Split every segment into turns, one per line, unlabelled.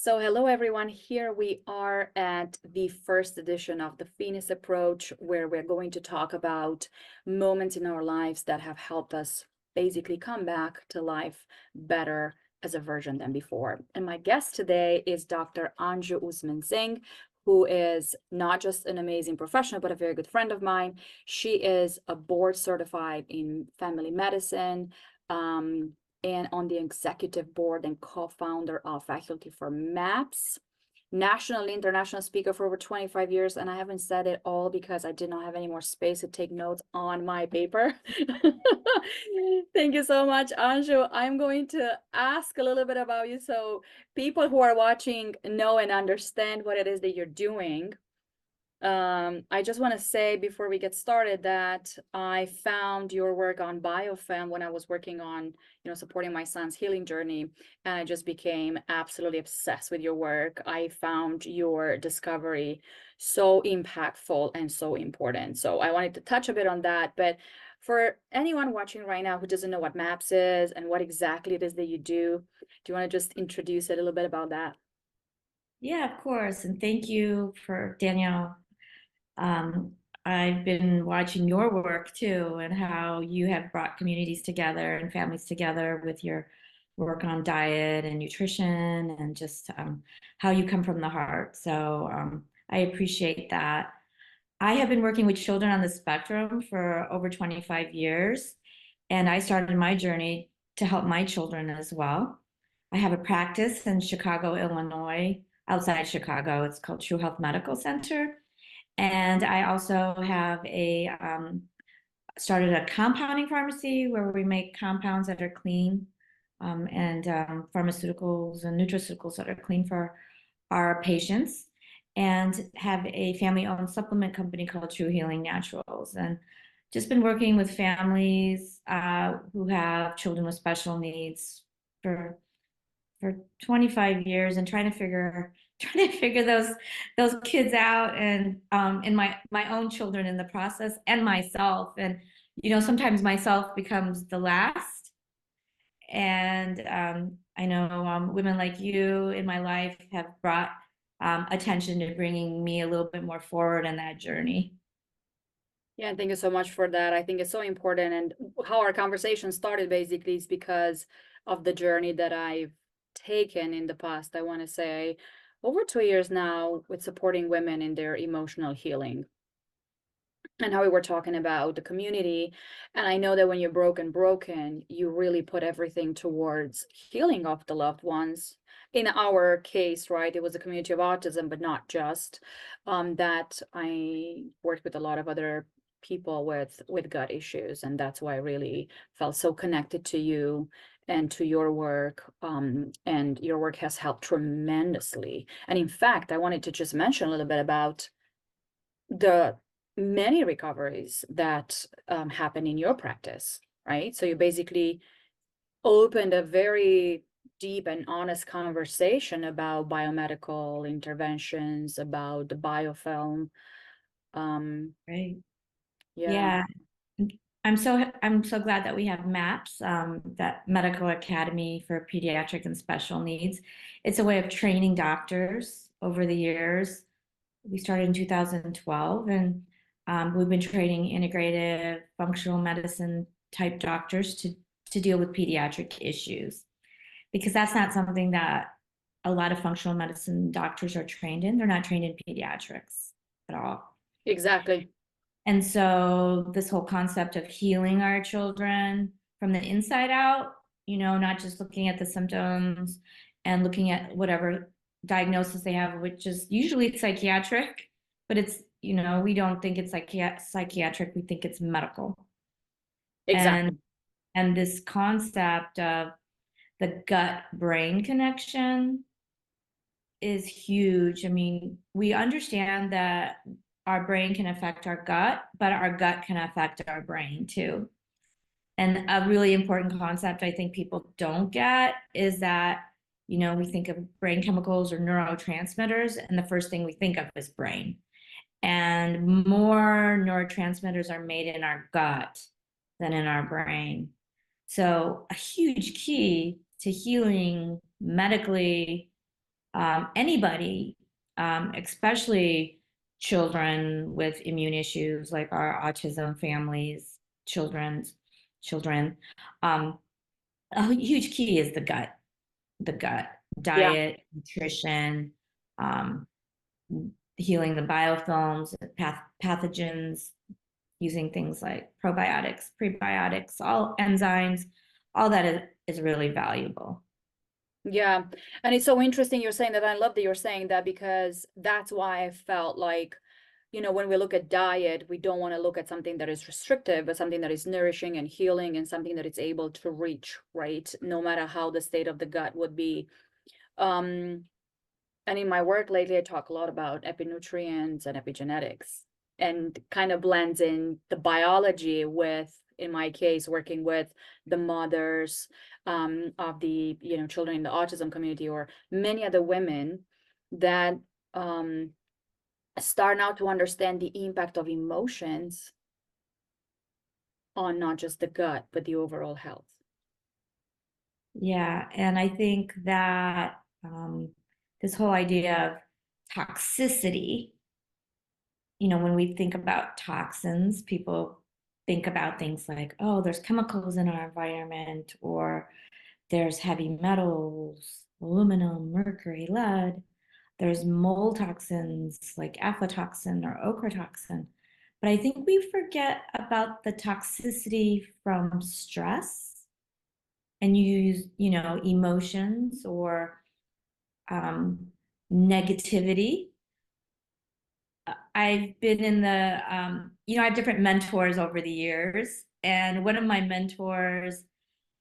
So hello everyone, here we are at the first edition of the Phoenix Approach, where we're going to talk about moments in our lives that have helped us basically come back to life better as a version than before. And my guest today is Dr. Anju Usman Singh, who is not just an amazing professional, but a very good friend of mine. She is a board certified in family medicine, and on the executive board and co-founder of Faculty for MAPS, national and international speaker for over 25 years. And I haven't said it all because I did not have any more space to take notes on my paper. Thank you so much, Anju. I'm going to ask a little bit about you so people who are watching know and understand what it is that you're doing. I just want to say before we get started that I found your work on biofilm when I was working on, supporting my son's healing journey, and I just became absolutely obsessed with your work. I found your discovery so impactful and so important. So I wanted to touch a bit on that, but for anyone watching right now who doesn't know what MAPS is and what exactly it is that you do you want to just introduce a little bit about that?
Yeah, of course. And thank you for Danielle. I've been watching your work too, and how you have brought communities together and families together with your work on diet and nutrition and just how you come from the heart. So I appreciate that. I have been working with children on the spectrum for over 25 years, and I started my journey to help my children as well. I have a practice in Chicago, Illinois, outside Chicago. It's called True Health Medical Center. And I also have started a compounding pharmacy where we make compounds that are clean, and pharmaceuticals and nutraceuticals that are clean for our patients, and have a family-owned supplement company called True Healing Naturals. And just been working with families who have children with special needs for 25 years, and trying to figure those kids out, and in my own children in the process, and myself. And sometimes myself becomes the last. And I know women like you in my life have brought attention to bringing me a little bit more forward in that journey.
Yeah, thank you so much for that. I think it's so important. And how our conversation started basically is because of the journey that I've taken in the past. I want to say over 2 years now with supporting women in their emotional healing, and how we were talking about the community. And I know that when you're broken, you really put everything towards healing of the loved ones. In our case, right, it was a community of autism, but not just that. I worked with a lot of other people with gut issues, and that's why I really felt so connected to you and to your work. And your work has helped tremendously. And in fact, I wanted to just mention a little bit about the many recoveries that happen in your practice, right? So you basically opened a very deep and honest conversation about biomedical interventions, about the biofilm.
Right.
Yeah,
Yeah. I'm so glad that we have MAPS, that Medical Academy for Pediatric and Special Needs. It's a way of training doctors over the years. We started in 2012, and we've been training integrative functional medicine type doctors to deal with pediatric issues, because that's not something that a lot of functional medicine doctors are trained in. They're not trained in pediatrics at all.
exactly.
And so this whole concept of healing our children from the inside out, not just looking at the symptoms and looking at whatever diagnosis they have, which is usually psychiatric, but it's, we don't think it's psychiatric, we think it's medical. And
Exactly.
and this concept of the gut brain connection is huge. I mean, we understand that our brain can affect our gut, but our gut can affect our brain too. And a really important concept I think people don't get is that, we think of brain chemicals or neurotransmitters, and the first thing we think of is brain. And more neurotransmitters are made in our gut than in our brain. So a huge key to healing medically anybody, especially children with immune issues, like our autism families, children, a huge key is the gut,
Yeah.
diet, nutrition, um, healing the biofilms, pathogens, using things like probiotics, prebiotics, all enzymes, all that is really valuable.
Yeah. And it's so interesting you're saying that. I love that you're saying that, because that's why I felt like, when we look at diet, we don't want to look at something that is restrictive, but something that is nourishing and healing, and something that it's able to reach, right? No matter how the state of the gut would be. Um, and in my work lately, I talk a lot about epinutrients and epigenetics, and kind of blends in the biology with, in my case, working with the mothers of the children in the autism community, or many other women that start now to understand the impact of emotions on not just the gut, but the overall health.
Yeah, and I think that this whole idea of toxicity, when we think about toxins, people think about things like, oh, there's chemicals in our environment, or there's heavy metals, aluminum, mercury, lead. There's mold toxins like aflatoxin or ochratoxin. But I think we forget about the toxicity from stress and use, emotions or negativity. I've been in I have different mentors over the years. And one of my mentors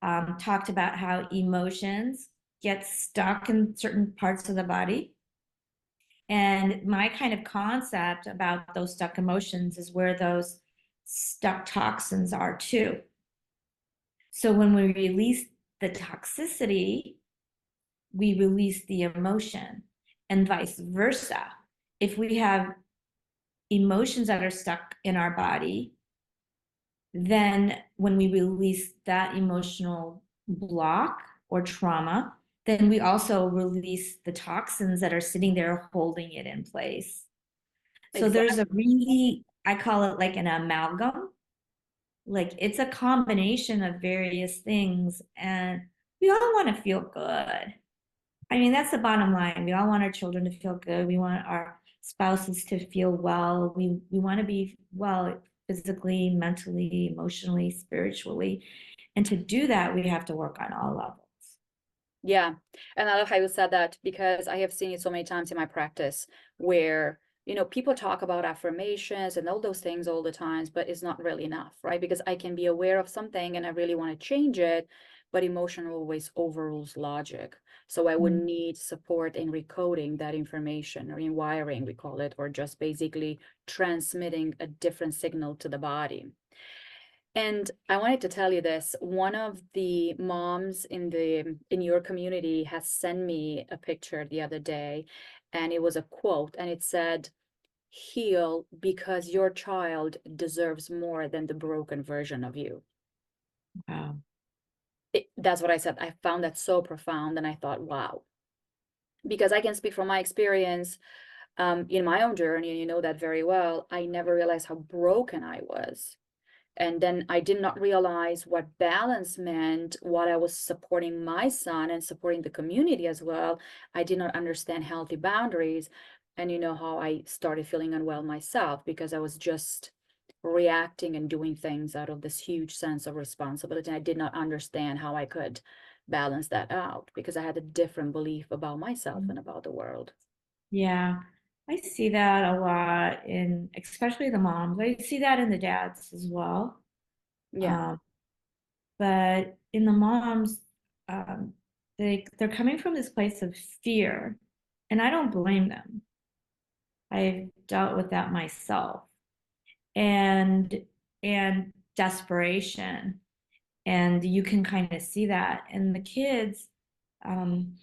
talked about how emotions get stuck in certain parts of the body. And my kind of concept about those stuck emotions is where those stuck toxins are too. So when we release the toxicity, we release the emotion, and vice versa. If we have emotions that are stuck in our body, then when we release that emotional block or trauma, then we also release the toxins that are sitting there holding it in place. So there's a really, I call it like an amalgam. Like it's a combination of various things, and we all want to feel good. I mean, that's the bottom line. We all want our children to feel good. We want our spouses to feel well. We want to be well physically, mentally, emotionally, spiritually. And to do that, we have to work on all levels.
Yeah. And I love how you said that, because I have seen it so many times in my practice where, people talk about affirmations and all those things all the times, but it's not really enough, right? Because I can be aware of something and I really want to change it, but emotion always overrules logic. So I would need support in recoding that information, or in wiring, we call it, or just basically transmitting a different signal to the body. And I wanted to tell you this. One of the moms in your community has sent me a picture the other day, and it was a quote, and it said, "Heal because your child deserves more than the broken version of you."
Wow.
That's what I said. I found that so profound, and I thought, wow. Because I can speak from my experience in my own journey, and you know that very well. I never realized how broken I was. And then I did not realize what balance meant, what I was supporting my son and supporting the community as well. I did not understand healthy boundaries. And you know how I started feeling unwell myself, because I was just reacting and doing things out of this huge sense of responsibility. And I did not understand how I could balance that out, because I had a different belief about myself and about the world.
Yeah, I see that a lot in, especially the moms. I see that in the dads as well.
Yeah.
Um, but in the moms, they're coming from this place of fear, and I don't blame them. I've dealt with that myself, and desperation, and you can kind of see that. And the kids, um,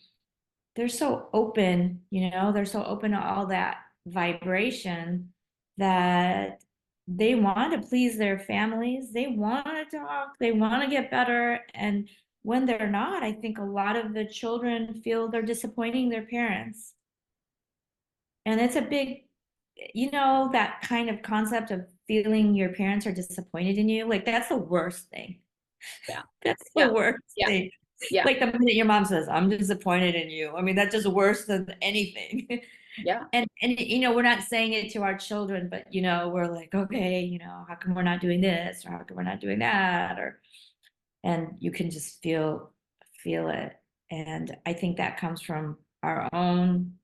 they're so open, they're so open to all that vibration that they want to please their families. They want to talk, they want to get better. And when they're not, I think a lot of the children feel they're disappointing their parents. And it's a big, that kind of concept of feeling your parents are disappointed in you, like that's the worst thing.
Yeah.
That's the
Yeah.
worst
Yeah.
thing.
Yeah.
Like the minute your mom says, I'm disappointed in you. I mean, that's just worse than anything.
Yeah.
And we're not saying it to our children, but we're like, okay, how come we're not doing this, or how come we're not doing that, and you can just feel it. And I think that comes from our own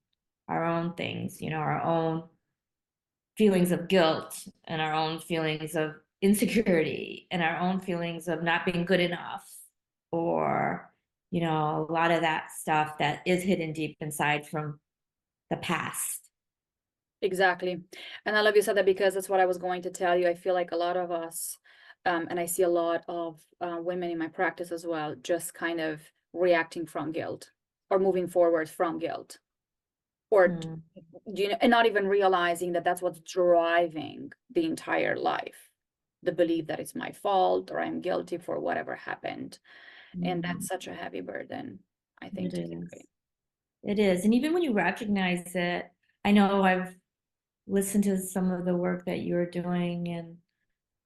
things, our own feelings of guilt and our own feelings of insecurity and our own feelings of not being good enough, or a lot of that stuff that is hidden deep inside from the past.
Exactly. And I love you said that, because that's what I was going to tell you. I feel like a lot of us, and I see a lot of women in my practice as well, just kind of reacting from guilt or moving forward from guilt, or
Mm,
and not even realizing that that's what's driving the entire life, the belief that it's my fault or I'm guilty for whatever happened. And that's such a heavy burden, I think,
it
to
is.
carry.
It is. And even when you recognize it, I know I've listened to some of the work that you're doing,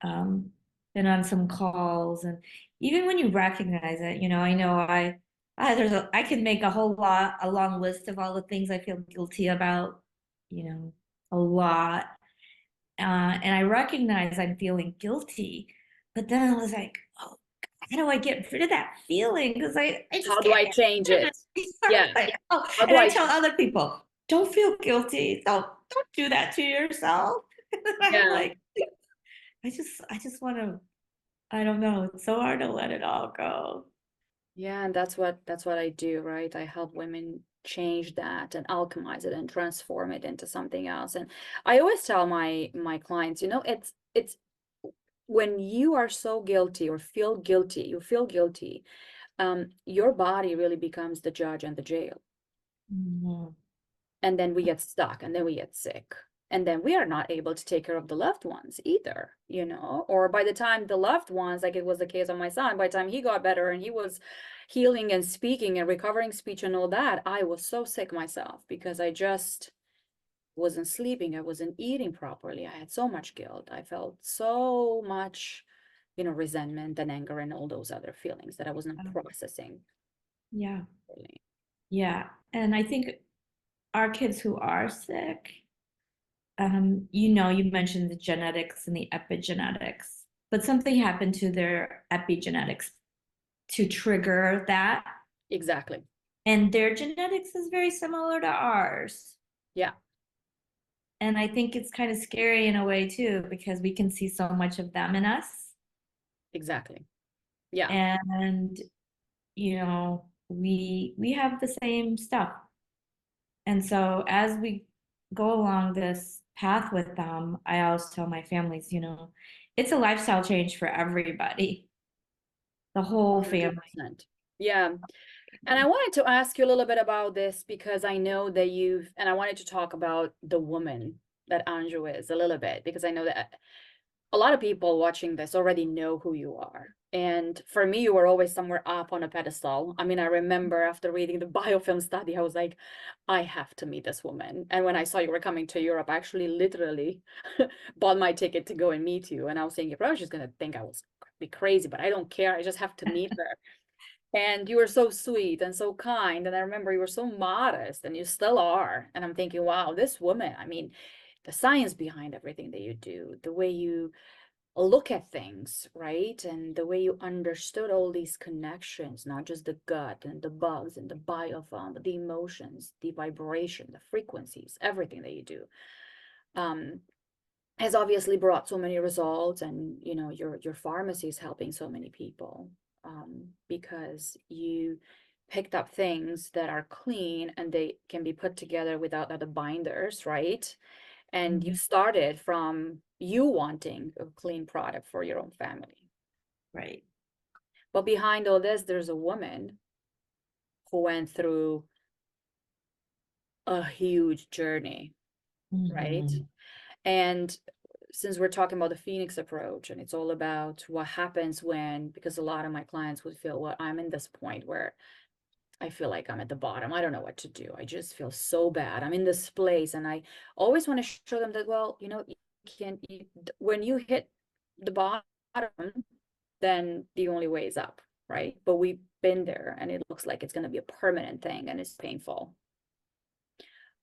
and been on some calls, and even when you recognize it, I know I can make a long list of all the things I feel guilty about, a lot. And I recognize I'm feeling guilty, but then I was like, oh, how do I get rid of that feeling? Because I
How
just
do
can't
I
get
change
rid of
it? Yeah.
it. Oh,
How
and
do
I
I?
tell other people, don't feel guilty. Don't do that to yourself. I'm
Yeah.
like, I just want to, I don't know. It's so hard to let it all go.
Yeah, and that's what I do, right? I help women change that and alchemize it and transform it into something else. And I always tell my clients, it's when you are so guilty or feel guilty, you feel guilty, your body really becomes the judge and the jail.
Mhm.
And then we get stuck, and then we get sick, and then we are not able to take care of the loved ones either, or by the time the loved ones, like it was the case of my son, by the time he got better and he was healing and speaking and recovering speech and all that, I was so sick myself, because I just wasn't sleeping, I wasn't eating properly, I had so much guilt, I felt so much resentment and anger and all those other feelings that I was not processing
Yeah.
properly.
Yeah. And I think our kids who are sick, you mentioned the genetics and the epigenetics, but something happened to their epigenetics to trigger that.
Exactly.
And their genetics is very similar to ours.
Yeah.
And I think it's kind of scary in a way too, because we can see so much of them in us.
Exactly. Yeah.
And, we have the same stuff. And so as we go along this path with them, I always tell my families, it's a lifestyle change for everybody, the whole family.
100%. Yeah. And I wanted to ask you a little bit about this, because I know that and I wanted to talk about the woman that Anju is a little bit, because I know that a lot of people watching this already know who you are. And for me, you were always somewhere up on a pedestal. I mean, I remember after reading the biofilm study, I was like, I have to meet this woman. And when I saw you were coming to Europe, I actually literally bought my ticket to go and meet you. And I was saying, you're probably just going to think I was be crazy, but I don't care. I just have to meet her. And you were so sweet and so kind. And I remember you were so modest, and you still are. And I'm thinking, wow, this woman, I mean, the science behind everything that you do, the way you look at things, right? And the way you understood all these connections, not just the gut and the bugs and the biofilm, but the emotions, the vibration, the frequencies, everything that you do, um, has obviously brought so many results. And your pharmacy is helping so many people, because you picked up things that are clean and they can be put together without other binders, right? And you
Mhm.
started from you wanting a clean product for your own family.
Right.
But behind all this, there's a woman who went through a huge journey, right?
Mhm.
And since we're talking about the Phoenix approach, and it's all about what happens when, because a lot of my clients would feel, well, I'm in this point where I feel like I'm at the bottom. I don't know what to do. I just feel so bad. I'm in this place. And I always want to show them that, well, you know, when you hit the bottom, then the only way is up, right? But we've been there, and it looks like it's going to be a permanent thing, and it's painful.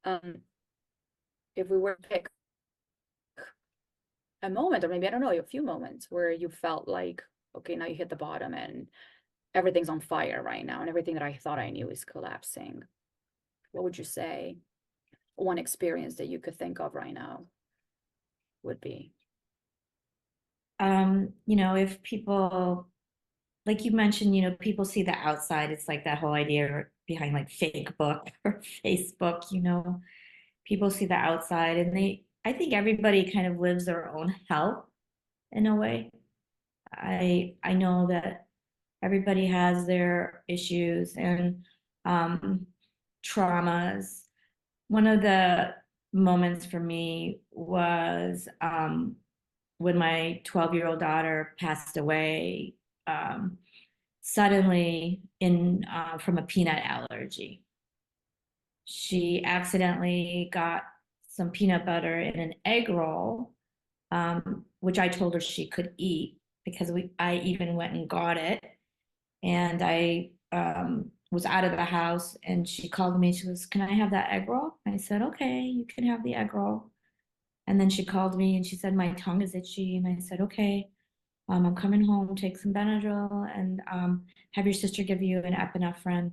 If we were to pick a moment, or maybe, I don't know, a few moments where you felt like, okay, now you hit the bottom and everything's on fire right now, and everything that I thought I knew is collapsing, what would you say one experience that you could think of right now would be?
You know, if people, like you mentioned, you know, people see the outside. It's like that whole idea behind like fake book or Facebook, you know, people see the outside, and I think everybody kind of lives their own hell in a way. I know that everybody has their issues and traumas. One of the moments for me was when my 12-year-old daughter passed away suddenly from a peanut allergy. She accidentally got some peanut butter in an egg roll, which I told her she could eat because I even went and got it. And I was out of the house, and she called me. She goes, "Can I have that egg roll?" I said, "Okay, you can have the egg roll." And then she called me and she said, "My tongue is itchy." And I said, "Okay, I'm coming home, take some Benadryl, and have your sister give you an epinephrine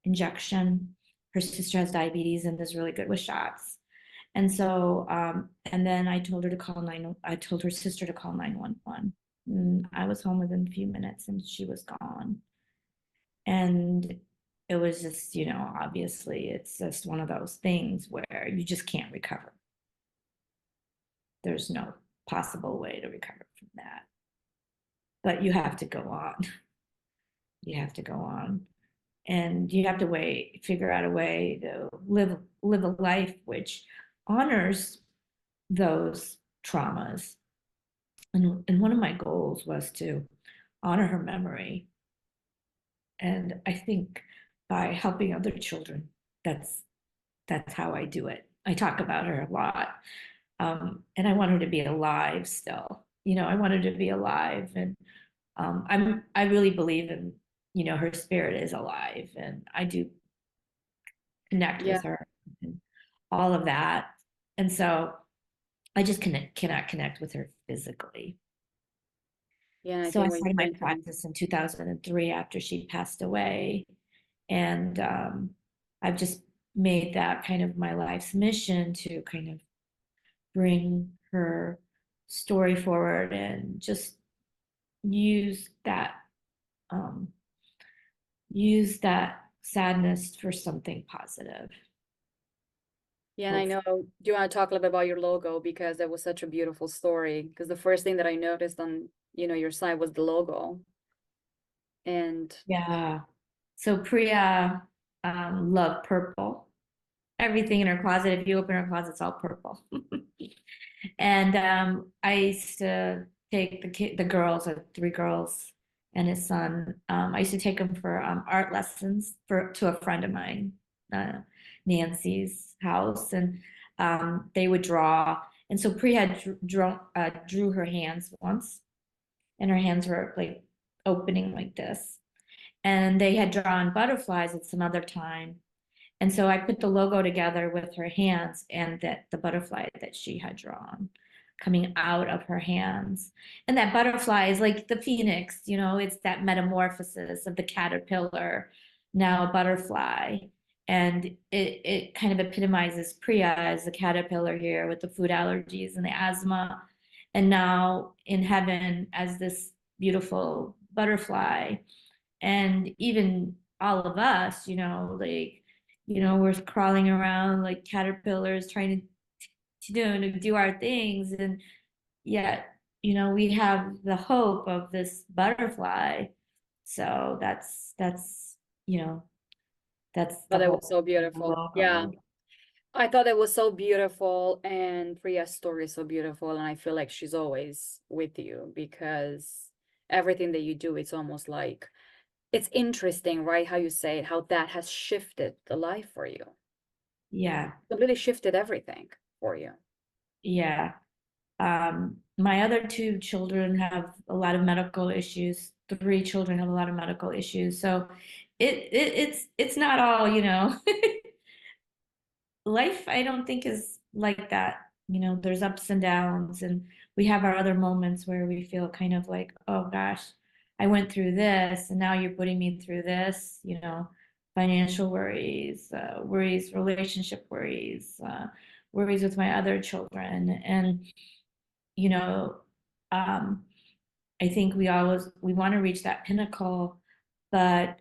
injection. Her sister has diabetes and is really good with shots." And so, and then I told I told her sister to call 911. And I was home within a few minutes and she was gone. And it was just, you know, obviously it's just one of those things where you just can't recover. There's no possible way to recover from that. But you have to go on. You have to go on. And you have to figure out a way to live a life which honors those traumas. And one of my goals was to honor her memory. And I think by helping other children, that's how I do it. I talk about her a lot. And I want her to be alive still. You know, I want her to be alive. And I really believe in, you know, her spirit is alive, and I do connect
Yeah.
with her and all of that. And so I just cannot connect with her physically.
Yeah, and I
So I
think when you
started my
mentioned,
practice in 2003 after she passed away. And I've just made that kind of my life's mission to kind of bring her story forward and just use that um, sadness for something positive.
yeah, and I
Hopefully.
know, do you want to talk a little bit about your logo? Because that was such a beautiful story. Because the first thing that I noticed on, you know, your site was the logo. And
Yeah. So Priya loved purple. Everything in her closet, if you open her closet, it's all purple. And I used to take the girls, three girls and his son. I used to take them for art lessons to a friend of mine, Nancy's house, and they would draw. And so Priya had drew her hands once, and her hands were like opening like this. And they had drawn butterflies at some other time. And so I put the logo together with her hands and the butterfly that she had drawn coming out of her hands. And that butterfly is like the phoenix, you know, it's that metamorphosis of the caterpillar, now a butterfly. And it kind of epitomizes Priya as the caterpillar here with the food allergies and the asthma. And now in heaven as this beautiful butterfly. And even all of us, you know, like, you know, we're crawling around like caterpillars trying to do our things. And yet, you know, we have the hope of this butterfly. So that's, you know, that's
oh,
the
that was
whole
so beautiful. Yeah.
logo.
I thought it was so beautiful, and Priya's story is so beautiful, and I feel like she's always with you because everything that you do, it's almost like it's interesting, right? How you say it, how that has shifted the life for you,
Yeah,
completely shifted everything for you.
yeah. My other two children have a lot of medical issues. Three children have a lot of medical issues. So it's not all, life I don't think is like that. There's ups and downs, and we have our other moments where we feel kind of like, oh gosh, I went through this and now you're putting me through this, financial worries, worries, relationship worries, worries with my other children. And, you know, um, I think we want to reach that pinnacle, but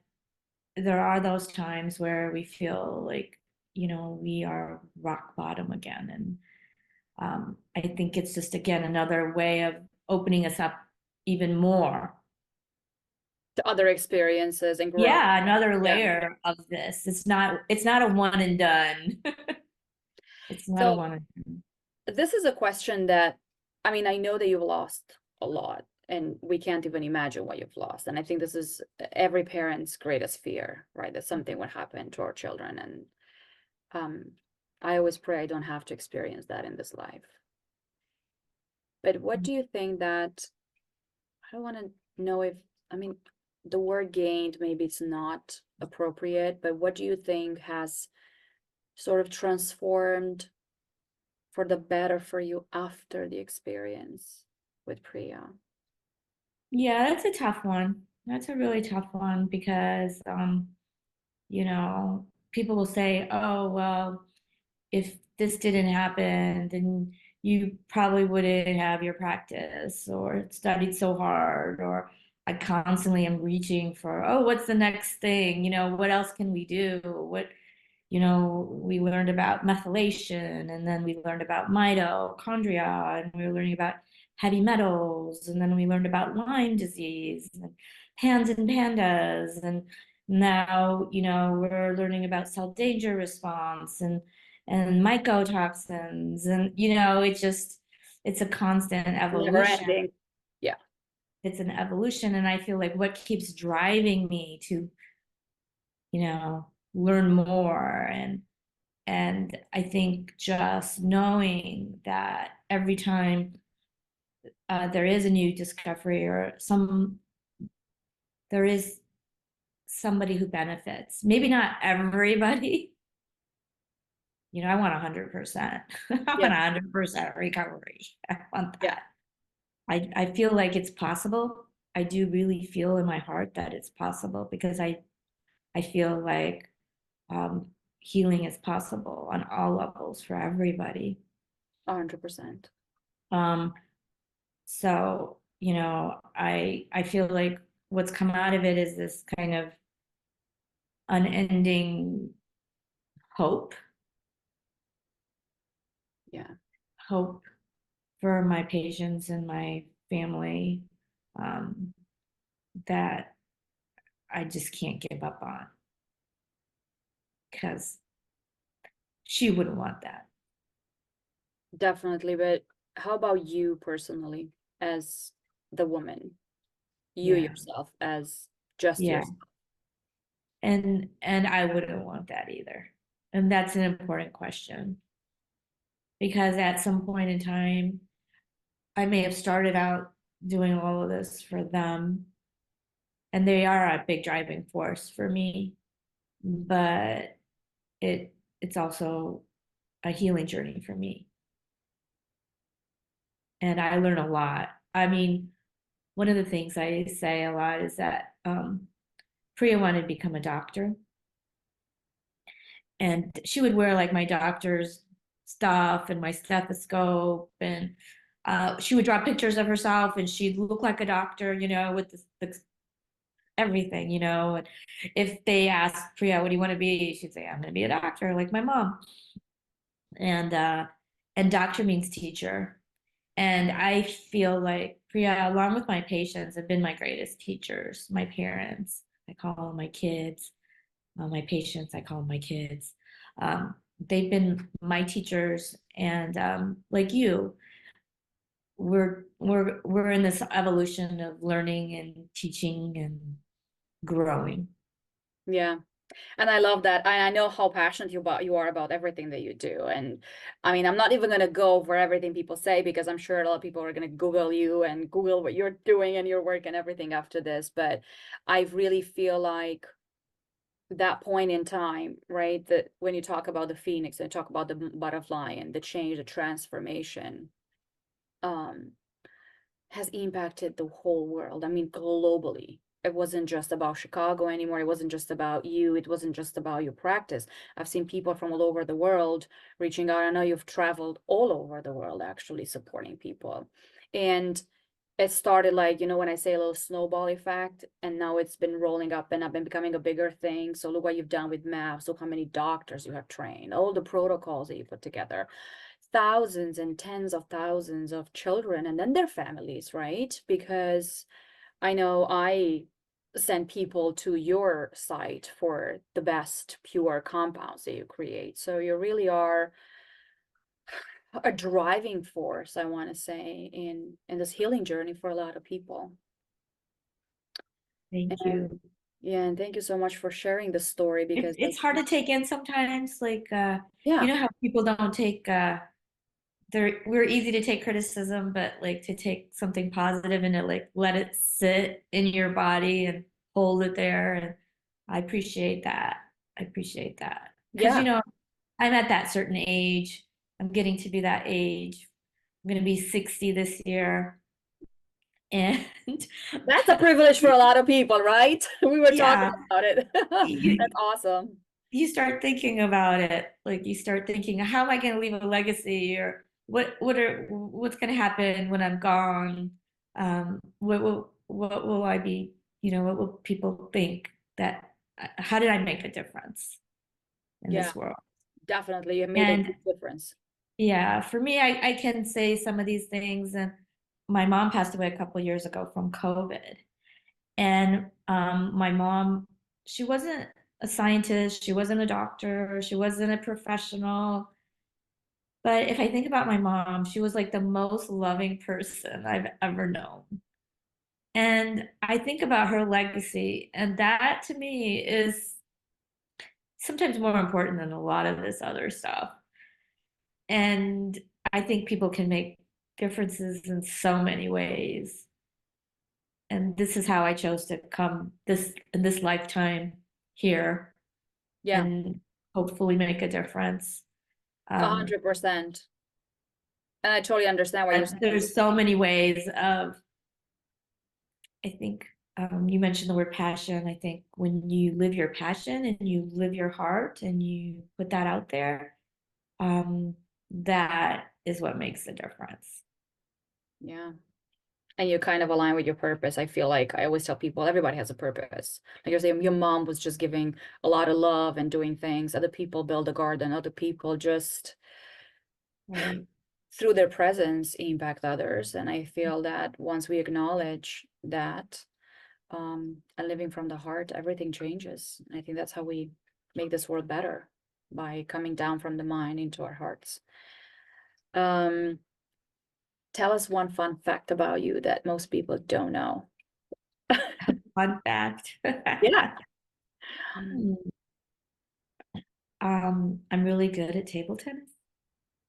there are those times where we feel like, we are rock bottom again. And I think it's just, again, another way of opening us up even more.
To other experiences and growth.
Yeah, another
Yeah.
layer of this. It's not a one and done. It's not a
So
one and done.
this is a question that, I mean, I know that you've lost a lot, and we can't even imagine what you've lost. And I think this is every parent's greatest fear, right? That something would happen to our children. And I always pray I don't have to experience that in this life. But what do you think that, I don't want to know if, I mean, the word gained, maybe it's not appropriate, but what do you think has sort of transformed for the better for you after the experience with Priya?
Yeah, that's a tough one. That's a really tough one because you know, people will say, "Oh, well, if this didn't happen, then you probably wouldn't have your practice or studied so hard." Or I constantly am reaching for, oh, what's the next thing? What else can we do? We learned about methylation, and then we learned about mitochondria, and we were learning about heavy metals, and then we learned about Lyme disease and PANS and PANDAS, and now we're learning about cell danger response and mycotoxins, and it's a constant
Never
evolution.
ending. Yeah,
It's an evolution, and I feel like what keeps driving me to learn more. And I think just knowing that every time there is a new discovery or there is somebody who benefits, maybe not everybody. I want 100%. I want
yeah,
100% recovery. I want
yeah,
that. I feel like it's possible. I do really feel in my heart that it's possible because I feel like um, healing is possible on all levels for everybody.
100%.
Um, So, I feel like what's come out of it is this kind of unending hope,
Yeah,
hope for my patients and my family, um, that I just can't give up on because she wouldn't want that.
definitely. But how about you personally, as the woman, you
Yeah.
yourself, as just
Yeah.
yourself?
And I wouldn't want that either. And that's an important question because at some point in time, I may have started out doing all of this for them, and they are a big driving force for me, but it's also a healing journey for me. And I learn a lot. I mean, one of the things I say a lot is that Priya wanted to become a doctor, and she would wear like my doctor's stuff and my stethoscope, and she would draw pictures of herself and she'd look like a doctor, with the everything, and if they asked Priya, what do you want to be, she'd say, I'm going to be a doctor, like my mom. And doctor means teacher, and I feel like Priya, along with my patients, have been my greatest teachers. My parents, I call them my kids. My patients, I call them my kids. they've been my teachers, and like you, we're in this evolution of learning and teaching and growing.
Yeah. And I love that. I know how passionate you are about everything that you do. And I mean, I'm not even going to go over everything people say because I'm sure a lot of people are going to Google you and Google what you're doing and your work and everything after this. But I really feel like that point in time, right? That when you talk about the phoenix and talk about the butterfly and the change, the transformation, um, has impacted the whole world. I mean, globally. It wasn't just about Chicago anymore. It wasn't just about you. It wasn't just about your practice. I've seen people from all over the world reaching out. I know you've traveled all over the world actually supporting people. And it started like, when I say a little snowball effect, and now it's been rolling up and up and becoming a bigger thing. So look what you've done with MAPS. Look how many doctors you have trained, all the protocols that you put together, thousands and tens of thousands of children and then their families, right? Because I know I send people to your site for the best pure compounds that you create. So you really are a driving force, I want to say, in this healing journey for a lot of people.
Thank
And
you.
yeah, and thank you so much for sharing the story because
It's hard to take in sometimes, like you
yeah,
know how people don't take we're easy to take criticism, but like to take something positive and to like let it sit in your body and hold it there. And I appreciate that. I appreciate that. Because
yeah,
I'm at that certain age. I'm getting to be that age. I'm gonna be 60 this year. And
that's a privilege for a lot of people, right? We were talking
yeah,
about it.
you,
That's awesome.
you start thinking about it. Like you start thinking, how am I going to leave a legacy, or what's going to happen when I'm gone? What will I be? What will people think that? How did I make a difference in
Yeah,
this world?
definitely. You made a
And
huge difference.
yeah, for me, I can say some of these things. And my mom passed away a couple years ago from COVID. And my mom, she wasn't a scientist, she wasn't a doctor, she wasn't a professional. But if I think about my mom, she was like the most loving person I've ever known. And I think about her legacy, and that to me is sometimes more important than a lot of this other stuff. And I think people can make differences in so many ways. And this is how I chose to come this in this lifetime here
Yeah,
and hopefully make a difference. Um,
100%. And I totally understand what you're
but
saying.
there's so many ways of, I think you mentioned the word passion. I think when you live your passion and you live your heart and you put that out there, that is what makes the difference.
Yeah. And you kind of align with your purpose. I feel like I always tell people everybody has a purpose. Like you're saying, your mom was just giving a lot of love and doing things. Other people build a garden. Other people just
Right.
through their presence impact others. And I feel that once we acknowledge that, and living from the heart, everything changes. I think that's how we make this world better, by coming down from the mind into our hearts. Um, Tell us one fun fact about you that most people don't know.
Fun fact.
Yeah.
I'm really good at table tennis.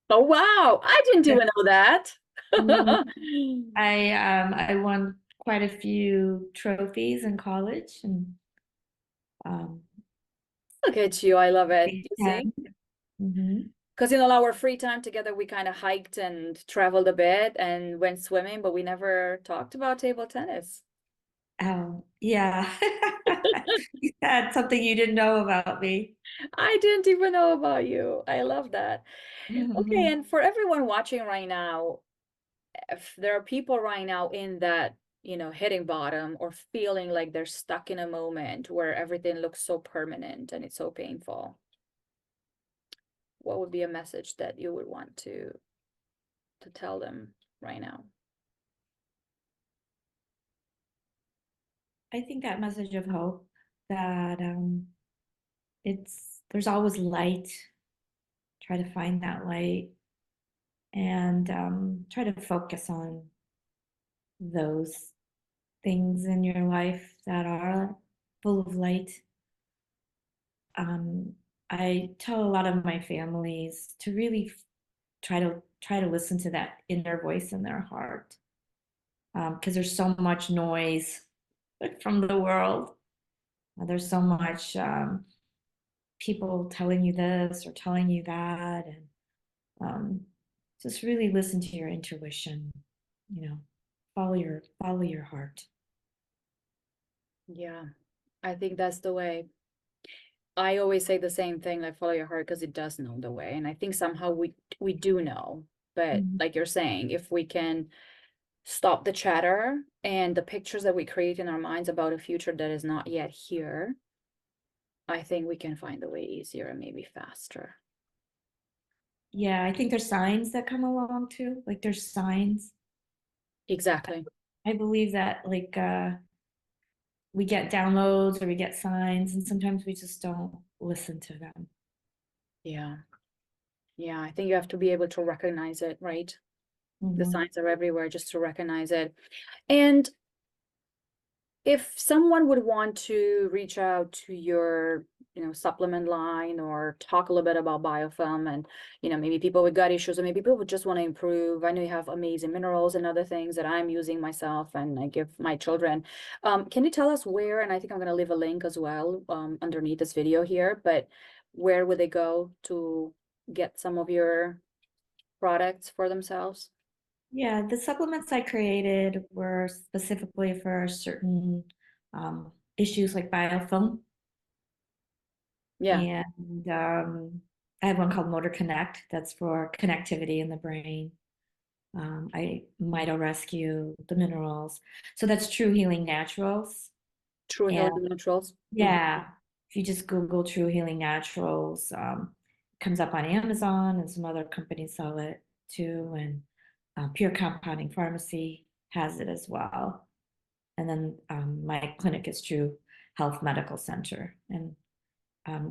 Oh, wow. I didn't even know that.
Mhm. I won quite a few trophies in college, and um
Look at you. I love it.
Big
You see?
Ten. Hmm.
Because in all our free time together, we kind of hiked and traveled a bit and went swimming, but we never talked about table tennis.
Oh, yeah. That's something you didn't know about me.
I didn't even know about you. I love that. Okay,
Mhm.
and for everyone watching right now, if there are people right now in that, hitting bottom or feeling like they're stuck in a moment where everything looks so permanent and it's so painful, what would be a message that you would want to tell them right now?
I think that message of hope that there's always light try to find that light, and try to focus on those things in your life that are full of light. I tell a lot of my families to really try to listen to that inner voice in their heart, because there's so much noise from the world. There's so much people telling you this or telling you that, and just really listen to your intuition. Follow your heart.
Yeah, I think that's the way. I always say the same thing, like follow your heart, because it does know the way. And I think somehow we do know. But like you're saying, if we can stop the chatter and the pictures that we create in our minds about a future that is not yet here, I think we can find the way easier and maybe faster.
Yeah, I think there's signs that come along too. Like there's signs.
Exactly.
I believe that like we get downloads or we get signs, and sometimes we just don't listen to them.
Yeah. Yeah, I think you have to be able to recognize it, right? The
Mhm.
signs are everywhere, just to recognize it. And if someone would want to reach out to your, supplement line, or talk a little bit about biofilm, and, maybe people with gut issues, or maybe people would just want to improve. I know you have amazing minerals and other things that I'm using myself and I give my children. Can you tell us where, and I think I'm going to leave a link as well underneath this video here, but where would they go to get some of your products for themselves?
Yeah, the supplements I created were specifically for certain issues like biofilm.
Yeah,
And I have one called Motor Connect that's for connectivity in the brain. I Mito Rescue, the minerals. So that's True Healing Naturals.
True
And
Healing Naturals.
yeah, if you just Google True Healing Naturals, it comes up on Amazon, and some other companies sell it too. And Pure Compounding Pharmacy has it as well. And then my clinic is True Health Medical Center. And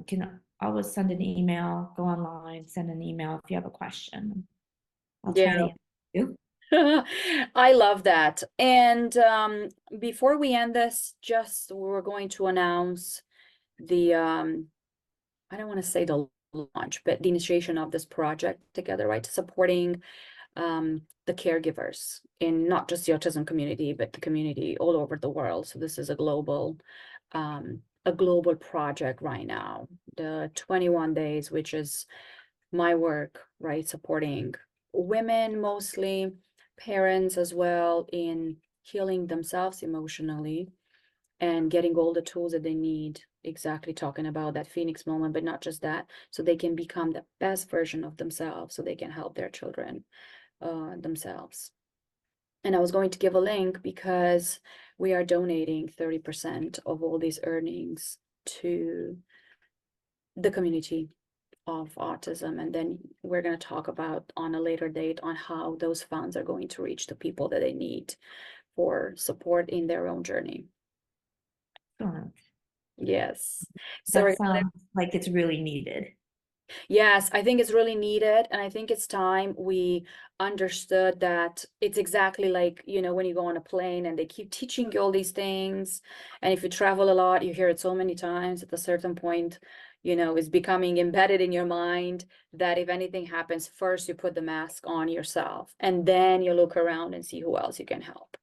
can always send an email, go online, send an email if you have a question. I'll try to
Yeah.
answer you.
I love that. And before we end this, just we're going to announce the I don't want to say the launch, but the initiation of this project together, right? Supporting the caregivers in not just the autism community, but the community all over the world. So this is a global project right now. The 21 days, which is my work, right? Supporting women, mostly parents as well, in healing themselves emotionally and getting all the tools that they need, exactly talking about that Phoenix moment, but not just that, so they can become the best version of themselves, so they can help their children themselves. And I was going to give a link because we are donating 30% of all these earnings to the community of autism. And then we're going to talk about on a later date on how those funds are going to reach the people that they need for support in their own journey.
Excellent.
Yes. So
That sounds like it's really needed.
yes, I think it's really needed. And I think it's time we understood that it's exactly like, when you go on a plane and they keep teaching you all these things. And if you travel a lot, you hear it so many times at a certain point, it's becoming embedded in your mind that if anything happens, first you put the mask on yourself and then you look around and see who else you can help.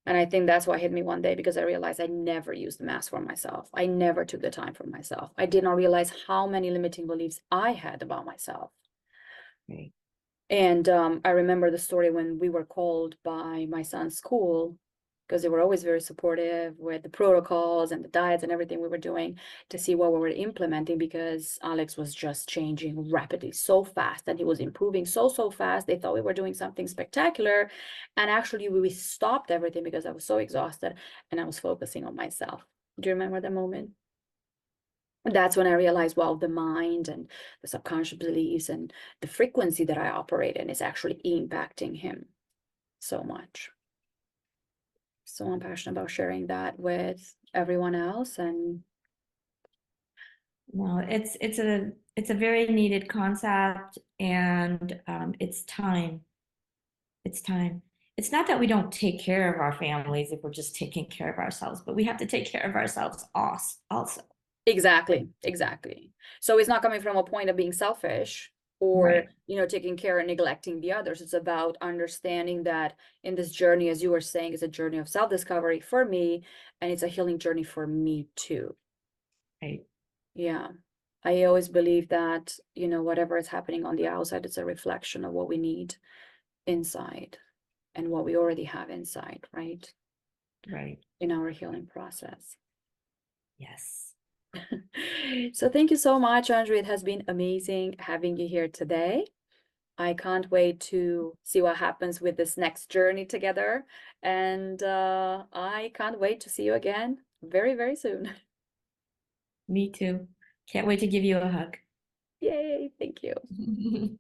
And I think that's what hit me one day, because I realized I never used the mask for myself. I never took the time for myself. I did not realize how many limiting beliefs I had about myself.
Right.
And I remember the story when we were called by my son's school, because they were always very supportive with the protocols and the diets and everything we were doing, to see what we were implementing, because Alex was just changing rapidly so fast, and he was improving so fast. They thought we were doing something spectacular. And actually we stopped everything because I was so exhausted and I was focusing on myself. Do you remember that moment? That's when I realized, well, the mind and the subconscious beliefs and the frequency that I operate in is actually impacting him so much. So I'm passionate about sharing that with everyone else. And
No, it's a very needed concept, and it's time. It's time. It's not that we don't take care of our families if we're just taking care of ourselves, but we have to take care of ourselves also.
Exactly, exactly. So it's not coming from a point of being selfish or,
Right,
taking care and neglecting the others. It's about understanding that in this journey, as you were saying, is a journey of self-discovery for me, and it's a healing journey for me too.
right,
Yeah. I always believe that, whatever is happening on the outside is a reflection of what we need inside and what we already have inside, right?
right.
In our healing process.
Yes.
So thank you so much, Andrew. It has been amazing having you here today. I can't wait to see what happens with this next journey together. And I can't wait to see you again very, very soon.
Me too. Can't wait to give you a hug.
Yay, thank you.